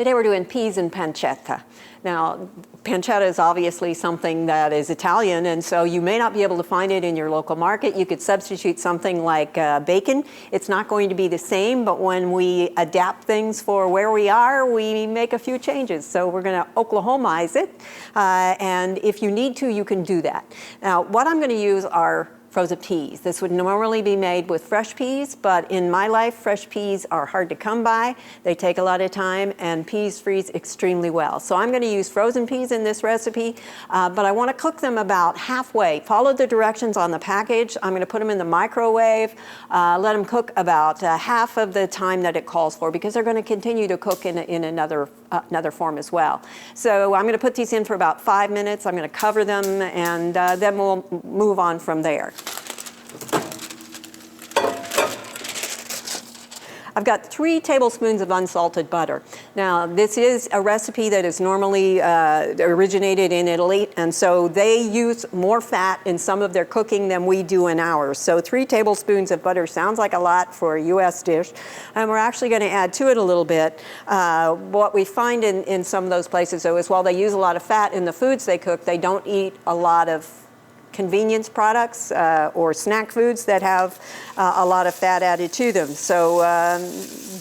Today we're doing peas and pancetta. Now, pancetta is obviously something that is Italian, and so you may not be able to find it in your local market. You could substitute something like bacon. It's not going to be the same, but when we adapt things for where we are, we make a few changes. So we're going to Oklahomize it, and if you need to, you can do that. Now, what I'm going to use are frozen peas. This would normally be made with fresh peas, but in my life, fresh peas are hard to come by. They take a lot of time, and peas freeze extremely well. So I'm going to use frozen peas in this recipe, but I want to cook them about halfway. Follow the directions on the package. I'm going to put them in the microwave, let them cook about half of the time that it calls for, because they're going to continue to cook in another form as well. So I'm going to put these in for about 5 minutes. I'm going to cover them, and then we'll move on from there. I've got 3 tablespoons of unsalted butter. Now, this is a recipe that is normally originated in Italy, and so they use more fat in some of their cooking than we do in ours. So 3 tablespoons of butter sounds like a lot for a U.S. dish, and we're actually going to add to it a little bit. What we find in some of those places, though, is while they use a lot of fat in the foods they cook, they don't eat a lot of convenience products or snack foods that have a lot of fat added to them. So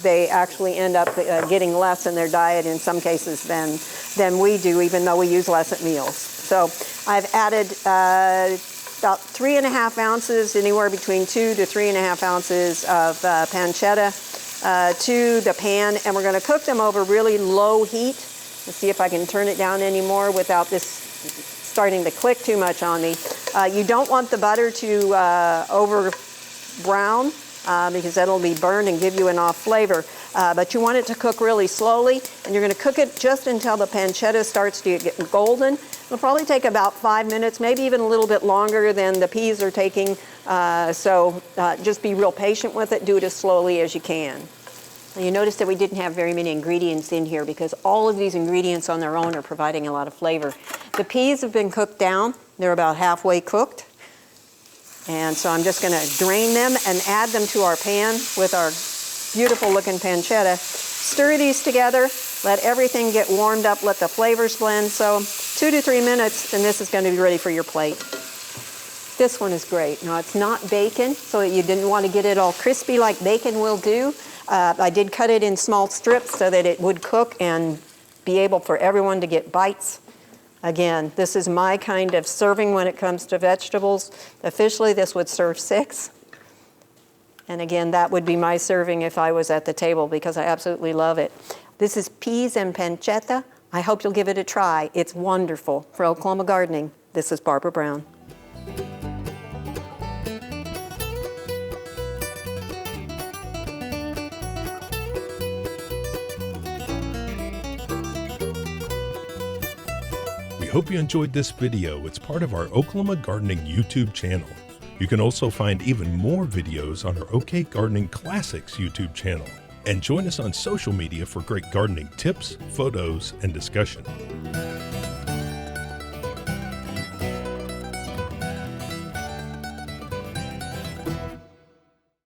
they actually end up getting less in their diet in some cases than we do, even though we use less at meals. So I've added about 3.5 ounces, anywhere between 2 to 3.5 ounces of pancetta to the pan, and we're going to cook them over really low heat. Let's see if I can turn it down anymore without this starting to click too much on me. You don't want the butter to over brown because that'll be burned and give you an off flavor. But you want it to cook really slowly, and you're going to cook it just until the pancetta starts to get golden. It'll probably take about 5 minutes, maybe even a little bit longer than the peas are taking. So just be real patient with it. Do it as slowly as you can. You notice that we didn't have very many ingredients in here because all of these ingredients on their own are providing a lot of flavor. The peas have been cooked down. They're about halfway cooked. And so I'm just going to drain them and add them to our pan with our beautiful looking pancetta. Stir these together. Let everything get warmed up. Let the flavors blend. So 2 to 3 minutes, and this is going to be ready for your plate. This one is great. Now, it's not bacon, so you didn't want to get it all crispy like bacon will do. I did cut it in small strips so that it would cook and be able for everyone to get bites. Again, this is my kind of serving when it comes to vegetables. Officially, this would serve 6. And again, that would be my serving if I was at the table because I absolutely love it. This is peas and pancetta. I hope you'll give it a try. It's wonderful. For Oklahoma Gardening, this is Barbara Brown. Hope you enjoyed this video. It's part of our Oklahoma Gardening YouTube channel. You can also find even more videos on our OK Gardening Classics YouTube channel. And join us on social media for great gardening tips, photos, and discussion.